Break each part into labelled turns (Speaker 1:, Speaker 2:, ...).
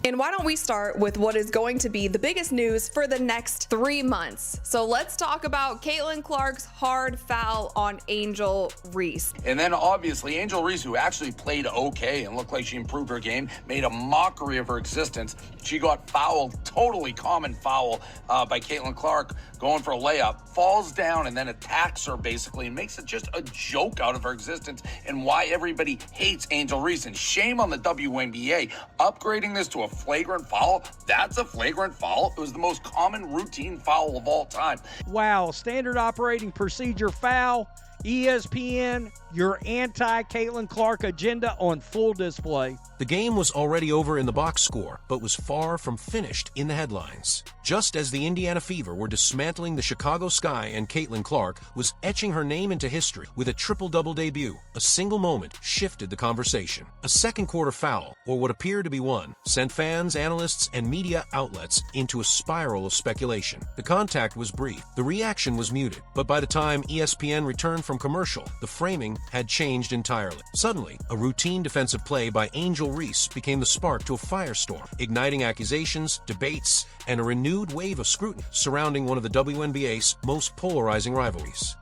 Speaker 1: And why don't we start with what is going to be the biggest news for the next 3 months? So let's talk about Caitlin Clark's hard foul on Angel Reese.
Speaker 2: And then obviously Angel Reese, who actually played okay and looked like she improved her game, made a mockery of her existence. She got fouled, totally common foul by Caitlin Clark, going for a layup, falls down and then attacks her basically and makes it just a joke out of her existence and why everybody hates Angel Reese. And shame on the WNBA upgrading this to a flagrant foul. That's a flagrant foul. It was the most common routine foul of all time.
Speaker 3: Wow, standard operating procedure foul. ESPN, your anti-Caitlin Clark agenda on full display.
Speaker 4: The game was already over in the box score, but was far from finished in the headlines. Just as the Indiana Fever were dismantling the Chicago Sky and Caitlin Clark was etching her name into history with a triple-double debut, a single moment shifted the conversation. A second-quarter foul, or what appeared to be one, sent fans, analysts, and media outlets into a spiral of speculation. The contact was brief, the reaction was muted, but by the time ESPN returned from commercial, the framing had changed entirely. Suddenly, a routine defensive play by Angel Reese became the spark to a firestorm, igniting accusations, debates, and a renewed wave of scrutiny surrounding one of the WNBA's most polarizing rivalries.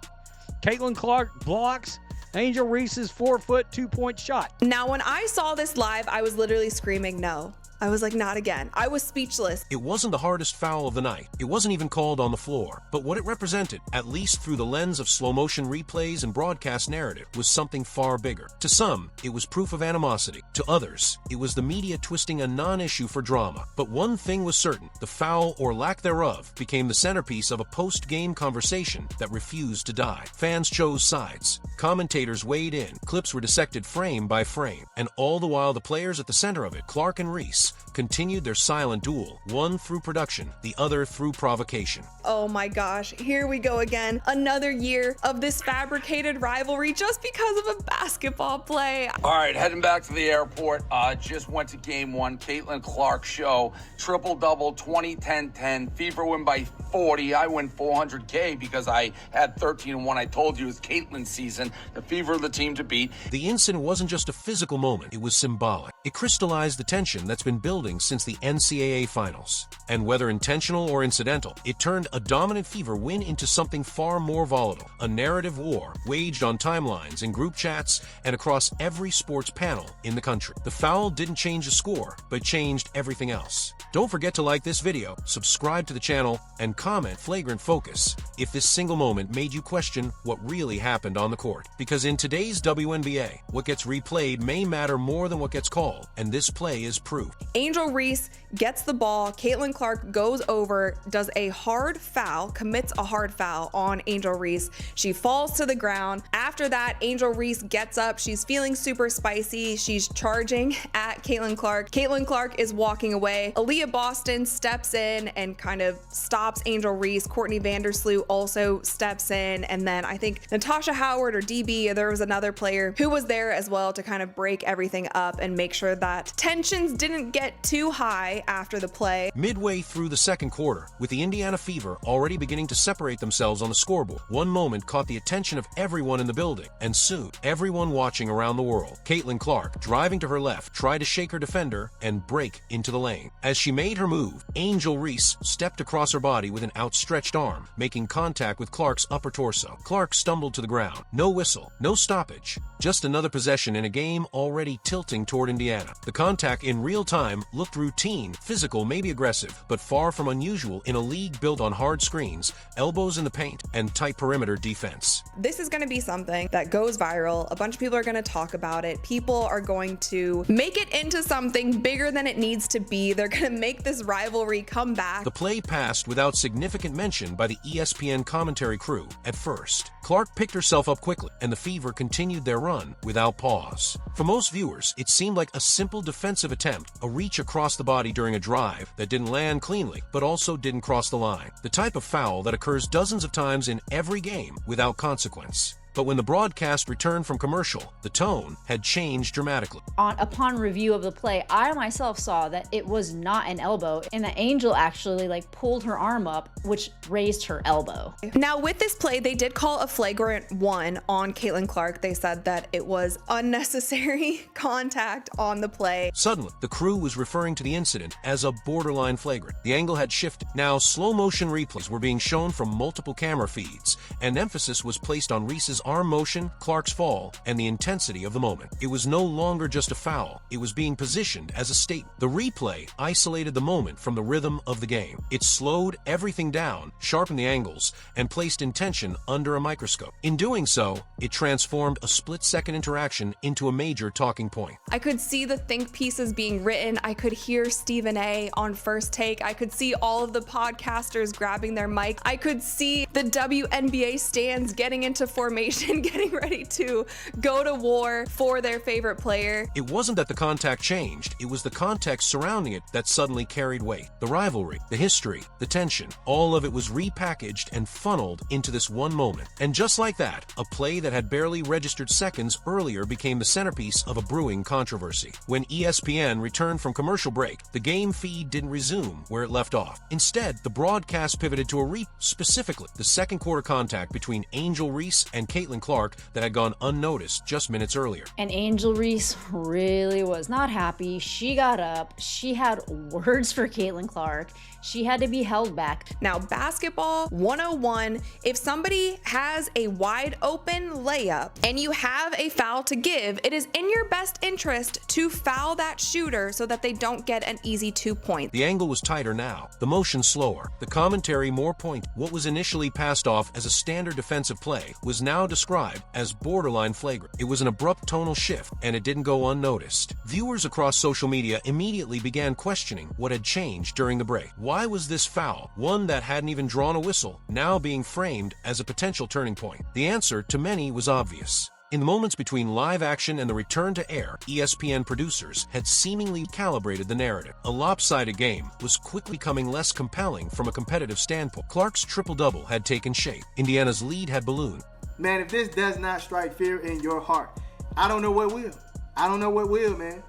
Speaker 3: Caitlin Clark blocks Angel Reese's 4-foot 2-point shot.
Speaker 1: Now, when I saw this live, I was literally screaming no. I was like, not again. I was speechless.
Speaker 4: It wasn't the hardest foul of the night. It wasn't even called on the floor. But what it represented, at least through the lens of slow-motion replays and broadcast narrative, was something far bigger. To some, it was proof of animosity. To others, it was the media twisting a non-issue for drama. But one thing was certain. The foul, or lack thereof, became the centerpiece of a post-game conversation that refused to die. Fans chose sides. Commentators weighed in. Clips were dissected frame by frame. And all the while, the players at the center of it, Clark and Reese, continued their silent duel, one through production, the other through provocation.
Speaker 1: Oh my gosh, here we go again. Another year of this fabricated rivalry just because of a basketball play.
Speaker 2: All right, heading back to the airport. Just went to game one. Caitlin Clark show. Triple-double, 20-10-10. Fever win by 40. I win 400K because I had 13-1. I told you it was Caitlin's season. The Fever are the team to beat.
Speaker 4: The incident wasn't just a physical moment. It was symbolic. It crystallized the tension that's been building since the NCAA finals. And whether intentional or incidental, it turned a dominant Fever win into something far more volatile. A narrative war waged on timelines, in group chats, and across every sports panel in the country. The foul didn't change the score, but changed everything else. Don't forget to like this video, subscribe to the channel, and comment Flagrant Focus if this single moment made you question what really happened on the court. Because in today's WNBA, what gets replayed may matter more than what gets called, and this play is proof.
Speaker 1: Angel Reese gets the ball. Caitlin Clark goes over, does a hard foul, commits a hard foul on Angel Reese. She falls to the ground. After that, Angel Reese gets up. She's feeling super spicy. She's charging at Caitlin Clark. Caitlin Clark is walking away. Aaliyah Boston steps in and kind of stops Angel Reese. Courtney Vandersloot also steps in. And then I think Natasha Howard or DB, there was another player who was there as well to kind of break everything up and make sure that tensions didn't get too high after the play.
Speaker 4: Midway through the second quarter, with the Indiana Fever already beginning to separate themselves on the scoreboard, one moment caught the attention of everyone in the building, and soon, everyone watching around the world. Caitlin Clark, driving to her left, tried to shake her defender and break into the lane. As she made her move, Angel Reese stepped across her body with an outstretched arm, making contact with Clark's upper torso. Clark stumbled to the ground. No whistle, no stoppage, just another possession in a game already tilting toward Indiana. The contact in real time looked routine, physical, maybe aggressive, but far from unusual in a league built on hard screens, elbows in the paint, and tight perimeter defense.
Speaker 1: This is going to be something that goes viral. A bunch of people are going to talk about it. People are going to make it into something bigger than it needs to be. They're going to make this rivalry come back.
Speaker 4: The play passed without significant mention by the ESPN commentary crew at first. Clark picked herself up quickly, and the Fever continued their run without pause. For most viewers, it seemed like a simple defensive attempt, a reach across the body during a drive that didn't land cleanly, but also didn't cross the line. The type of foul that occurs dozens of times in every game without consequence. But when the broadcast returned from commercial, the tone had changed dramatically.
Speaker 5: Upon review of the play, I myself saw that it was not an elbow, and the Angel actually pulled her arm up, which raised her elbow.
Speaker 1: Now with this play, they did call a flagrant 1 on Caitlin Clark. They said that it was unnecessary contact on the play.
Speaker 4: Suddenly, the crew was referring to the incident as a borderline flagrant. The angle had shifted. Now, slow motion replays were being shown from multiple camera feeds, and emphasis was placed on Reese's arm motion, Clark's fall, and the intensity of the moment. It was no longer just a foul. It was being positioned as a statement. The replay isolated the moment from the rhythm of the game. It slowed everything down, sharpened the angles, and placed intention under a microscope. In doing so, it transformed a split-second interaction into a major talking point.
Speaker 1: I could see the think pieces being written. I could hear Stephen A. on First Take. I could see all of the podcasters grabbing their mic. I could see the WNBA stands getting into formation, getting ready to go to war for their favorite player.
Speaker 4: It wasn't that the contact changed, it was the context surrounding it that suddenly carried weight. The rivalry, the history, the tension, all of it was repackaged and funneled into this one moment. And just like that, a play that had barely registered seconds earlier became the centerpiece of a brewing controversy. When ESPN returned from commercial break, the game feed didn't resume where it left off. Instead, the broadcast pivoted to specifically the second quarter contact between Angel Reese and Caitlin Clark that had gone unnoticed just minutes earlier.
Speaker 5: And Angel Reese really was not happy. She got up. She had words for Caitlin Clark. She had to be held back.
Speaker 1: Now, basketball 101, if somebody has a wide open layup and you have a foul to give, it is in your best interest to foul that shooter so that they don't get an easy 2 points.
Speaker 4: The angle was tighter now, the motion slower, the commentary more pointed. What was initially passed off as a standard defensive play was now described as borderline flagrant. It was an abrupt tonal shift, and it didn't go unnoticed. Viewers across social media immediately began questioning what had changed during the break. Why was this foul, one that hadn't even drawn a whistle, now being framed as a potential turning point? The answer to many was obvious. In the moments between live action and the return to air, ESPN producers had seemingly calibrated the narrative. A lopsided game was quickly becoming less compelling from a competitive standpoint. Clark's triple-double had taken shape. Indiana's lead had ballooned.
Speaker 6: Man, if this does not strike fear in your heart, I don't know what will. I don't know what will, man.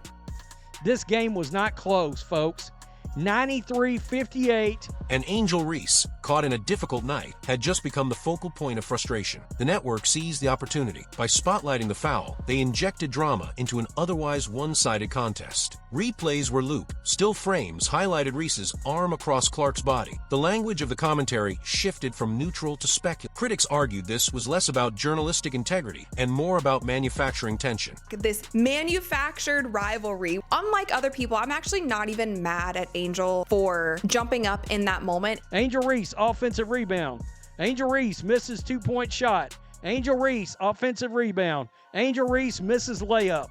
Speaker 3: This game was not close, folks. 93-58.
Speaker 4: And Angel Reese, caught in a difficult night, had just become the focal point of frustration. The network seized the opportunity. By spotlighting the foul, they injected drama into an otherwise one-sided contest. Replays were looped. Still frames highlighted Reese's arm across Clark's body. The language of the commentary shifted from neutral to speculative. Critics argued this was less about journalistic integrity and more about manufacturing tension.
Speaker 1: This manufactured rivalry. Unlike other people, I'm actually not even mad at Angel for jumping up in that moment.
Speaker 3: Angel Reese, offensive rebound. Angel Reese misses 2-point shot. Angel Reese, offensive rebound. Angel Reese misses layup.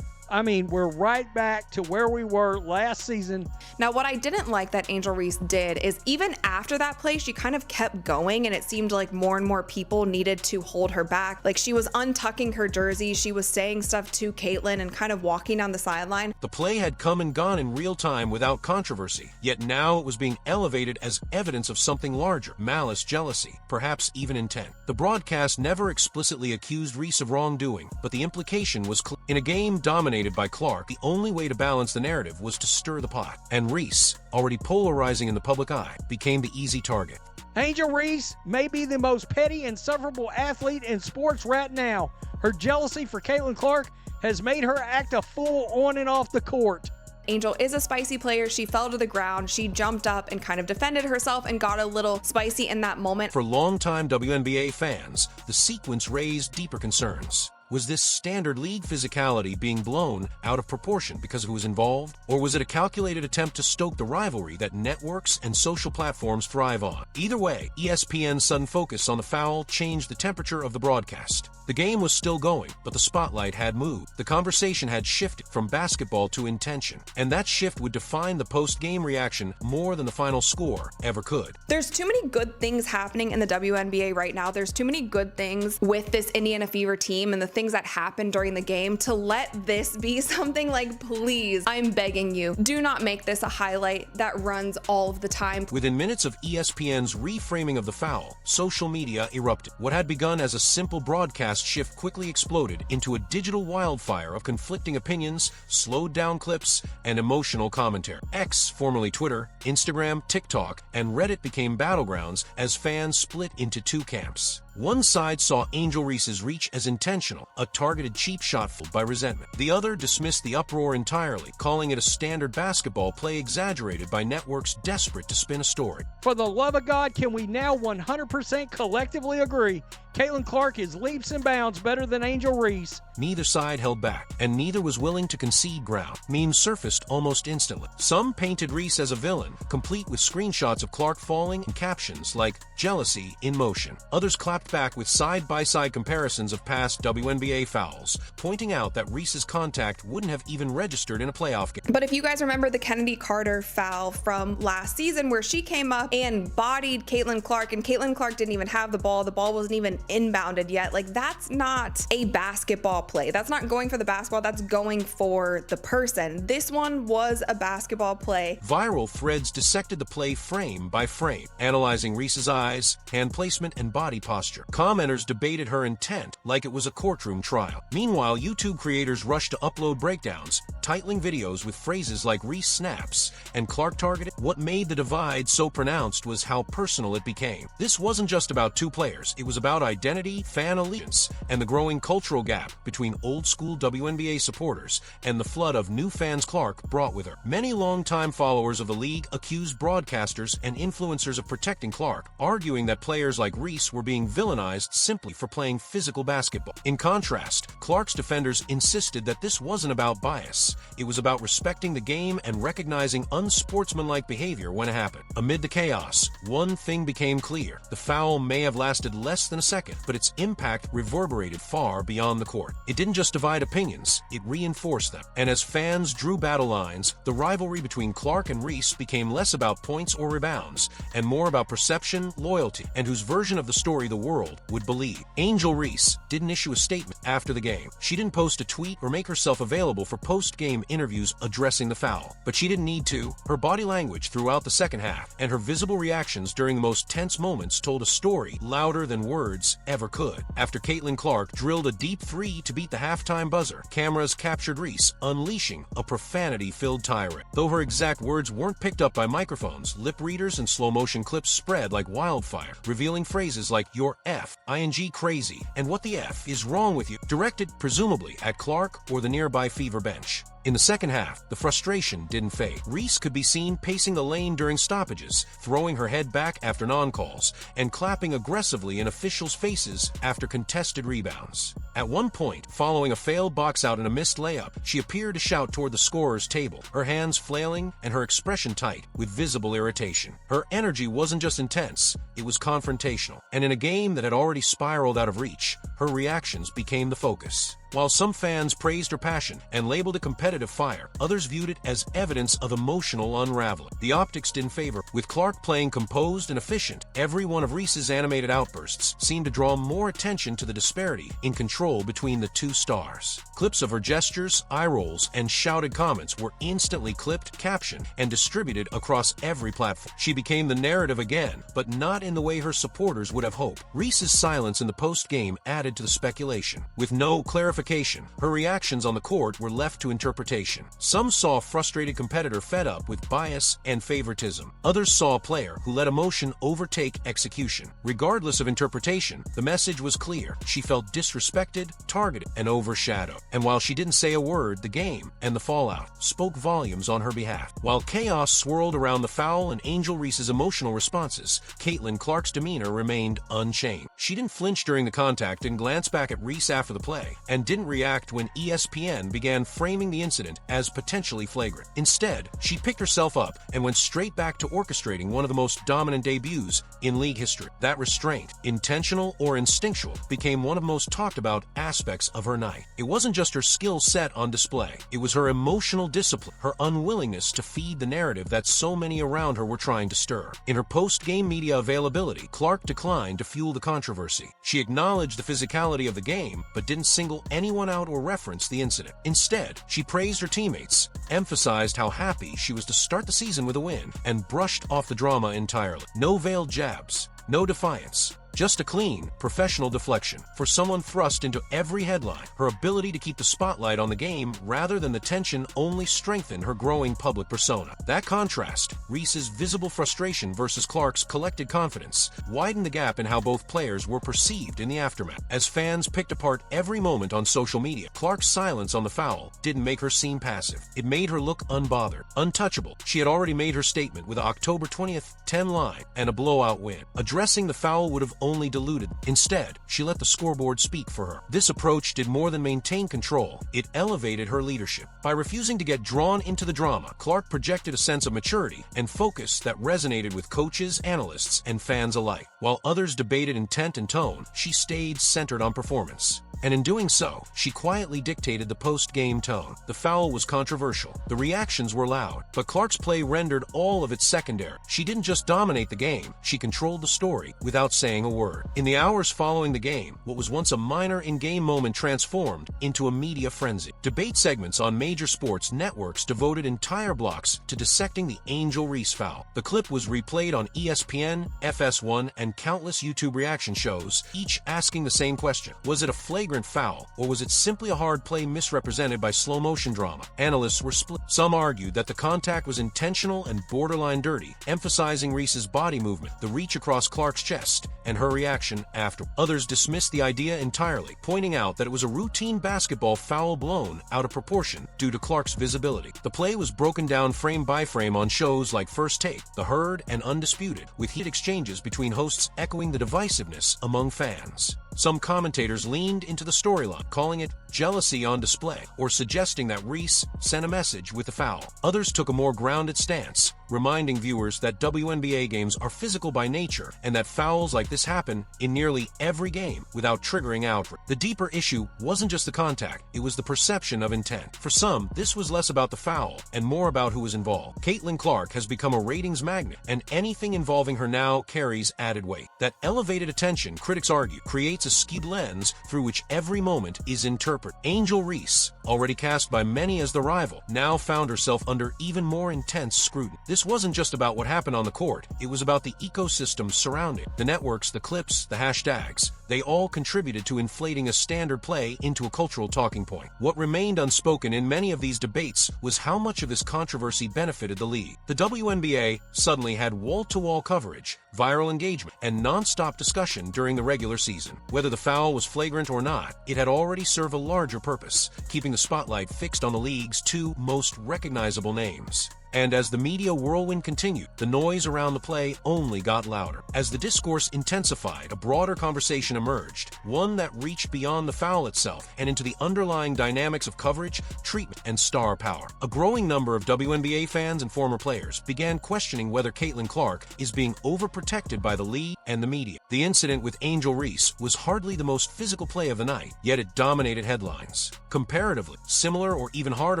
Speaker 3: I mean, we're right back to where we were last season.
Speaker 1: Now, what I didn't like that Angel Reese did is even after that play, she kind of kept going, and it seemed like more and more people needed to hold her back. Like, she was untucking her jersey, she was saying stuff to Caitlin and kind of walking down the sideline.
Speaker 4: The play had come and gone in real time without controversy, yet now it was being elevated as evidence of something larger: malice, jealousy, perhaps even intent. The broadcast never explicitly accused Reese of wrongdoing, but the implication was clear. In a game dominated by Clark, the only way to balance the narrative was to stir the pot, and Reese, already polarizing in the public eye, became the easy target.
Speaker 3: Angel Reese may be the most petty, insufferable athlete in sports right now. Her jealousy for Caitlin Clark has made her act a fool on and off the court.
Speaker 1: Angel is a spicy player. She fell to the ground. She jumped up and kind of defended herself and got a little spicy in that moment.
Speaker 4: For longtime WNBA fans, the sequence raised deeper concerns. Was this standard league physicality being blown out of proportion because of who was involved? Or was it a calculated attempt to stoke the rivalry that networks and social platforms thrive on? Either way, ESPN's sudden focus on the foul changed the temperature of the broadcast. The game was still going, but the spotlight had moved. The conversation had shifted from basketball to intention, and that shift would define the post-game reaction more than the final score ever could.
Speaker 1: There's too many good things happening in the WNBA right now. There's too many good things with this Indiana Fever team and the things that happened during the game, to let this be something like, please, I'm begging you, do not make this a highlight that runs all of the time.
Speaker 4: Within minutes of ESPN's reframing of the foul, social media erupted. What had begun as a simple broadcast shift quickly exploded into a digital wildfire of conflicting opinions, slowed down clips, and emotional commentary. X, formerly Twitter, Instagram, TikTok, and Reddit became battlegrounds as fans split into two camps. One side saw Angel Reese's reach as intentional, a targeted cheap shot fueled by resentment. The other dismissed the uproar entirely, calling it a standard basketball play exaggerated by networks desperate to spin a story.
Speaker 3: For the love of God, can we now 100% collectively agree Caitlin Clark is leaps and bounds better than Angel Reese?
Speaker 4: Neither side held back, and neither was willing to concede ground. Memes surfaced almost instantly. Some painted Reese as a villain, complete with screenshots of Clark falling and captions like, "Jealousy in motion." Others clapped back with side-by-side comparisons of past WNBA fouls, pointing out that Reese's contact wouldn't have even registered in a playoff game.
Speaker 1: But if you guys remember the Kennedy Carter foul from last season where she came up and bodied Caitlin Clark, and Caitlin Clark didn't even have the ball wasn't even inbounded yet, like, that's not a basketball play. That's not going for the basketball, that's going for the person. This one was a basketball play.
Speaker 4: Viral threads dissected the play frame by frame, analyzing Reese's eyes, hand placement, and body posture. Commenters debated her intent like it was a courtroom trial. Meanwhile, YouTube creators rushed to upload breakdowns, titling videos with phrases like Reese snaps and Clark targeted. What made the divide so pronounced was how personal it became. This wasn't just about two players, it was about identity, fan allegiance, and the growing cultural gap between old-school WNBA supporters and the flood of new fans Clark brought with her. Many longtime followers of the league accused broadcasters and influencers of protecting Clark, arguing that players like Reese were being villainized simply for playing physical basketball. In contrast, Clark's defenders insisted that this wasn't about bias. It was about respecting the game and recognizing unsportsmanlike behavior when it happened. Amid the chaos, one thing became clear. The foul may have lasted less than a second, but its impact reverberated far beyond the court. It didn't just divide opinions, it reinforced them. And as fans drew battle lines, the rivalry between Clark and Reese became less about points or rebounds, and more about perception, loyalty, and whose version of the story the world would believe. Angel Reese didn't issue a statement after the game. She didn't post a tweet or make herself available for post-game interviews addressing the foul. But she didn't need to. Her body language throughout the second half and her visible reactions during the most tense moments told a story louder than words ever could. After Caitlin Clark drilled a deep three to beat the halftime buzzer, cameras captured Reese unleashing a profanity-filled tirade. Though her exact words weren't picked up by microphones, lip readers and slow-motion clips spread like wildfire, revealing phrases like "you're F, ing crazy," and "what the F is wrong with you," directed presumably at Clark or the nearby Fever bench. In the second half, the frustration didn't fade. Reese could be seen pacing the lane during stoppages, throwing her head back after non-calls, and clapping aggressively in officials' faces after contested rebounds. At one point, following a failed box out and a missed layup, she appeared to shout toward the scorer's table, her hands flailing and her expression tight with visible irritation. Her energy wasn't just intense, it was confrontational. And in a game that had already spiraled out of reach, her reactions became the focus. While some fans praised her passion and labeled it competitive fire, others viewed it as evidence of emotional unraveling. The optics didn't favor. With Clark playing composed and efficient, every one of Reese's animated outbursts seemed to draw more attention to the disparity in control between the two stars. Clips of her gestures, eye rolls, and shouted comments were instantly clipped, captioned, and distributed across every platform. She became the narrative again, but not in the way her supporters would have hoped. Reese's silence in the post-game added to the speculation. With no clarification, her reactions on the court were left to interpretation. Some saw a frustrated competitor fed up with bias and favoritism. Others saw a player who let emotion overtake execution. Regardless of interpretation, the message was clear. She felt disrespected, targeted, and overshadowed. And while she didn't say a word, the game and the fallout spoke volumes on her behalf. While chaos swirled around the foul and Angel Reese's emotional responses, Caitlin Clark's demeanor remained unchanged. She didn't flinch during the contact and glanced back at Reese after the play, and didn't react when ESPN began framing the incident as potentially flagrant. Instead, she picked herself up and went straight back to orchestrating one of the most dominant debuts in league history. That restraint, intentional or instinctual, became one of the most talked about aspects of her night. It wasn't just her skill set on display. It was her emotional discipline, her unwillingness to feed the narrative that so many around her were trying to stir. In her post-game media availability, Clark declined to fuel the controversy. She acknowledged the physicality of the game, but didn't single anyone out or reference the incident. Instead, she praised her teammates, emphasized how happy she was to start the season with a win, and brushed off the drama entirely. No veiled jabs, no defiance. Just a clean, professional deflection. For someone thrust into every headline, her ability to keep the spotlight on the game rather than the tension only strengthened her growing public persona. That contrast, Reese's visible frustration versus Clark's collected confidence, widened the gap in how both players were perceived in the aftermath. As fans picked apart every moment on social media, Clark's silence on the foul didn't make her seem passive. It made her look unbothered, untouchable. She had already made her statement with an October 20th 10 line and a blowout win. Addressing the foul would have only diluted. Instead, she let the scoreboard speak for her. This approach did more than maintain control. It elevated her leadership. By refusing to get drawn into the drama, Clark projected a sense of maturity and focus that resonated with coaches, analysts, and fans alike. While others debated intent and tone, she stayed centered on performance. And in doing so, she quietly dictated the post-game tone. The foul was controversial. The reactions were loud. But Clark's play rendered all of its secondary. She didn't just dominate the game, she controlled the story without saying a word. In the hours following the game, what was once a minor in-game moment transformed into a media frenzy. Debate segments on major sports networks devoted entire blocks to dissecting the Angel Reese foul. The clip was replayed on ESPN, FS1, and countless YouTube reaction shows, each asking the same question. Was it a flagrant foul, or was it simply a hard play misrepresented by slow-motion drama? Analysts were split. Some argued that the contact was intentional and borderline dirty, emphasizing Reese's body movement, the reach across Clark's chest, and her reaction after. Others dismissed the idea entirely, pointing out that it was a routine basketball foul blown out of proportion due to Clark's visibility. The play was broken down frame by frame on shows like First Take, The Herd, and Undisputed, with heated exchanges between hosts echoing the divisiveness among fans. Some commentators leaned into the storyline, calling it jealousy on display, or suggesting that Reese sent a message with the foul. Others took a more grounded stance, reminding viewers that WNBA games are physical by nature and that fouls like this happen in nearly every game without triggering outrage. The deeper issue wasn't just the contact, it was the perception of intent. For some, this was less about the foul and more about who was involved. Caitlin Clark has become a ratings magnet, and anything involving her now carries added weight. That elevated attention, critics argue, creates a skewed lens through which every moment is interpreted. Angel Reese, already cast by many as the rival, now found herself under even more intense scrutiny. This wasn't just about what happened on the court, it was about the ecosystem surrounding it. The networks, the clips, the hashtags, they all contributed to inflating a standard play into a cultural talking point. What remained unspoken in many of these debates was how much of this controversy benefited the league. The WNBA suddenly had wall-to-wall coverage, viral engagement, and non-stop discussion during the regular season. Whether the foul was flagrant or not, it had already served a larger purpose, keeping the spotlight fixed on the league's two most recognizable names. And as the media whirlwind continued, the noise around the play only got louder. As the discourse intensified, a broader conversation emerged, one that reached beyond the foul itself and into the underlying dynamics of coverage, treatment, and star power. A growing number of WNBA fans and former players began questioning whether Caitlin Clark is being overprotected by the league and the media. The incident with Angel Reese was hardly the most physical play of the night, yet it dominated headlines. Comparatively, similar or even harder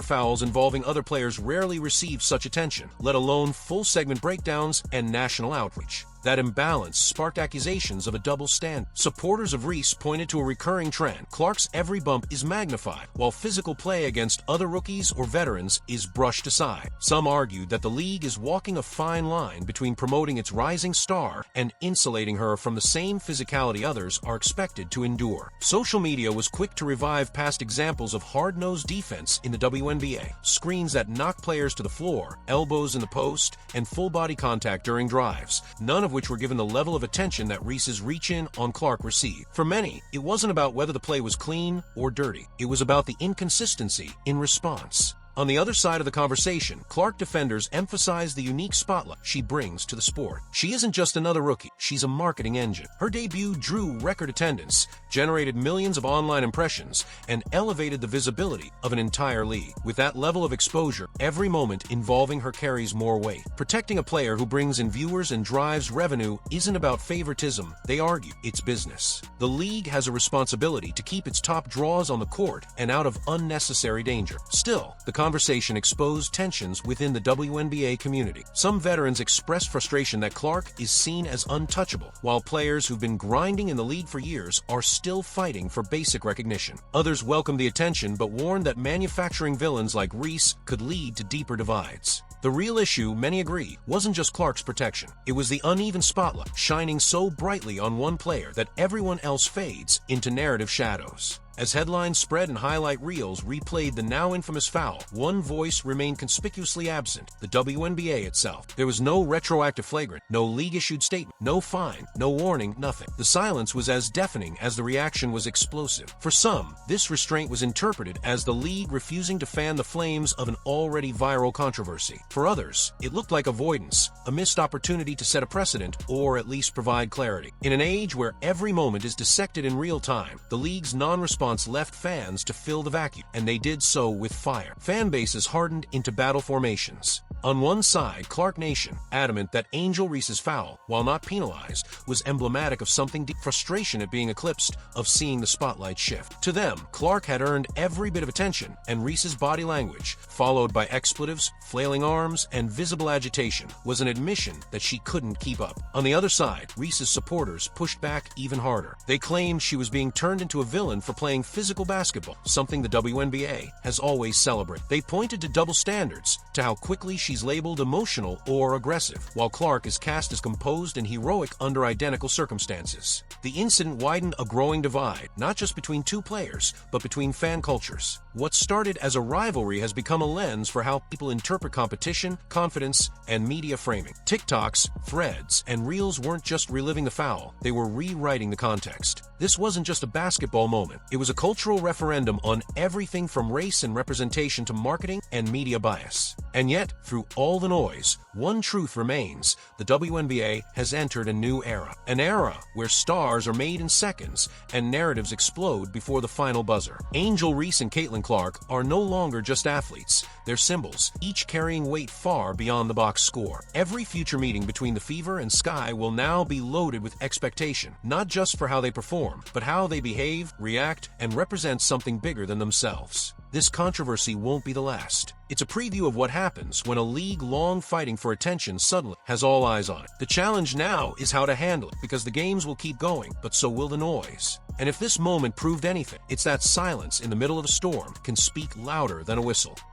Speaker 4: fouls involving other players rarely received such attention, let alone full segment breakdowns and national outreach. That imbalance sparked accusations of a double standard. Supporters of Reese pointed to a recurring trend. Clark's every bump is magnified, while physical play against other rookies or veterans is brushed aside. Some argued that the league is walking a fine line between promoting its rising star and insulating her from the same physicality others are expected to endure. Social media was quick to revive past examples of hard-nosed defense in the WNBA. Screens that knock players to the floor, elbows in the post, and full-body contact during drives, none of which were given the level of attention that Reese's reach-in on Clark received. For many, it wasn't about whether the play was clean or dirty. It was about the inconsistency in response. On the other side of the conversation, Clark defenders emphasize the unique spotlight she brings to the sport. She isn't just another rookie, she's a marketing engine. Her debut drew record attendance, generated millions of online impressions, and elevated the visibility of an entire league. With that level of exposure, every moment involving her carries more weight. Protecting a player who brings in viewers and drives revenue isn't about favoritism, they argue, it's business. The league has a responsibility to keep its top draws on the court and out of unnecessary danger. Still, the conversation exposed tensions within the WNBA community. Some veterans expressed frustration that Clark is seen as untouchable, while players who've been grinding in the league for years are still fighting for basic recognition. Others welcome the attention but warn that manufacturing villains like Reese could lead to deeper divides. The real issue, many agree, wasn't just Clark's protection. It was the uneven spotlight shining so brightly on one player that everyone else fades into narrative shadows. As headlines spread and highlight reels replayed the now infamous foul, one voice remained conspicuously absent: the WNBA itself. There was no retroactive flagrant, no league-issued statement, no fine, no warning, nothing. The silence was as deafening as the reaction was explosive. For some, this restraint was interpreted as the league refusing to fan the flames of an already viral controversy. For others, it looked like avoidance, a missed opportunity to set a precedent or at least provide clarity. In an age where every moment is dissected in real time, the league's non-response left fans to fill the vacuum, and they did so with fire. Fan bases hardened into battle formations. On one side, Clark Nation, adamant that Angel Reese's foul, while not penalized, was emblematic of something deep: frustration at being eclipsed, of seeing the spotlight shift. To them, Clark had earned every bit of attention, and Reese's body language, followed by expletives, flailing arms, and visible agitation, was an admission that she couldn't keep up. On the other side, Reese's supporters pushed back even harder. They claimed she was being turned into a villain for playing physical basketball, something the WNBA has always celebrated. They pointed to double standards, to how quickly she's labeled emotional or aggressive, while Clark is cast as composed and heroic under identical circumstances. The incident widened a growing divide, not just between two players, but between fan cultures. What started as a rivalry has become a lens for how people interpret competition, confidence, and media framing. TikToks, threads, and reels weren't just reliving the foul, they were rewriting the context. This wasn't just a basketball moment, it was a cultural referendum on everything from race and representation to marketing and media bias. And yet, through all the noise, one truth remains: the WNBA has entered a new era. An era where stars are made in seconds and narratives explode before the final buzzer. Angel Reese and Caitlin Clark are no longer just athletes, they're symbols, each carrying weight far beyond the box score. Every future meeting between the Fever and Sky will now be loaded with expectation, not just for how they perform, but how they behave, react, and represent something bigger than themselves. This controversy won't be the last. It's a preview of what happens when a league long fighting for attention suddenly has all eyes on it. The challenge now is how to handle it, because the games will keep going, but so will the noise. And if this moment proved anything, it's that silence in the middle of a storm can speak louder than a whistle.